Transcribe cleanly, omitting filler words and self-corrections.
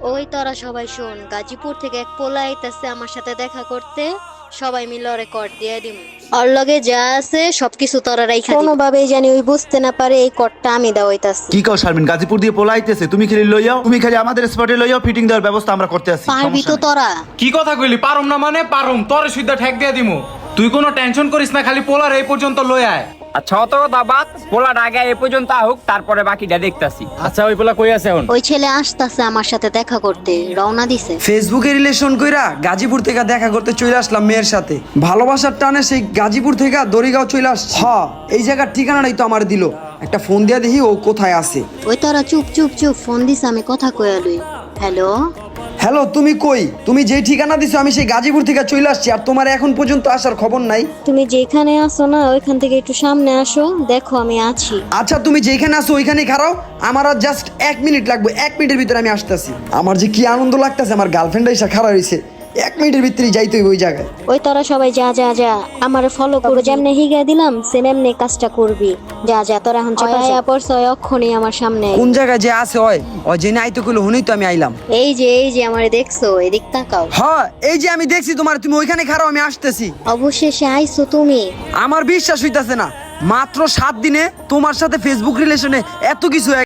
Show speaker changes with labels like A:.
A: ওই তোরা সবাই শোন, গাজীপুর থেকে এক পোলা আইতাছে আমার সাথে দেখা করতে। সবাই মিলে ওরে কর দিয়ে দিম। ওর লগে যা আছে সবকিছু তোরা রাইখা দিবি। কোনোভাবেই জানি ওই বুঝতে না পারে এই করটা আমি দেওয়াইতাছি।
B: কি কও শারমিন, গাজীপুর দিয়ে পোলাইতেছে, তুমি খালি লইয়াও, তুমি খালি আমাদের স্পটে লইয়াও, ফিটিং দেওয়ার ব্যবস্থা আমরা করতে আছি।
A: পারবি তো তোরা?
C: কি কথা কইলি? পারুম না মানে পারুম, তোর সুদ্ধা ঠেক দিয়ে দিমু। তুই কোনো টেনশন করিস না, খালি পোলার এই পর্যন্ত লই আয়।
D: আচ্ছা অত কথা বাদ, পোলাটা আগে এই পর্যন্ত আহুক, তারপরে বাকিটা দেখতাছি।
C: আচ্ছা ওই পোলা কই আছে এখন?
A: ওই ছেলে আসতাছে আমার সাথে দেখা করতে, রওনা দিছে।
E: ফেসবুকে রিলেশন কইরা গাজীপুর থেকে দেখা করতে চলে আসলাম মেয়ের সাথে। ভালোবাসার টানে সেই গাজীপুর থেকে দড়িগাঁও চলে আসছে। হ্যাঁ, এই জায়গার ঠিকানাটাই তো আমার দিল। একটা ফোন দিয়া দেখি ও কোথায় আছে।
A: ওই তোরা চুপ চুপ চুপ, ফোন দিছে, আমি কথা কইয়া লই। হ্যালো
E: হ্যালো, তুমি কই? তুমি যেই ঠিকানা দিছো আমি সেই গাজীপুর থেকে চলে আসছি, আর তোমার এখন পর্যন্ত আসার খবর নাই।
A: তুমি যেখানে আছো না ওইখান থেকে একটু সামনে আসো, দেখো আমি আছি।
E: আচ্ছা তুমি যেখানে আসো ওইখানেই খাড়াও, আমার আর জাস্ট 1 মিনিট লাগবে। 1 মিনিটের ভিতরে আমি আসতেছি। আমার যে কি আনন্দ লাগতেছে, আমার গার্লফ্রেন্ড এসে খাড়া রয়েছে। 1 মিনিটের ভিতরেই যাইতে হইব ওই জায়গায়।
A: ওই তোরা সবাই যা যা যা, আমার ফলো করো। যেমনে হিগা দিলাম সেম এমনি কাজটা করবি। যা যা তোরা এখন চাপায়া পড়ছ, ওই অক্ষণই আমার সামনে আই।
E: কোন জায়গায় যে আছে ওই জেনে আইতে কইলো, হুনেই তো আমি আইলাম।
A: এই যে আমারে দেখছো, এদিক তাকাও।
E: হ্যাঁ, এই যে আমি দেখছি তোমার, তুমি ওইখানে খাড়াও, আমি আসতেছি।
A: অবশেষে আইছো তুমি।
E: আমার বিশ্বাস হইতাছে না, মাত্র 7 দিনে তোমার সাথে ফেসবুক রিলেশনে এত কিছু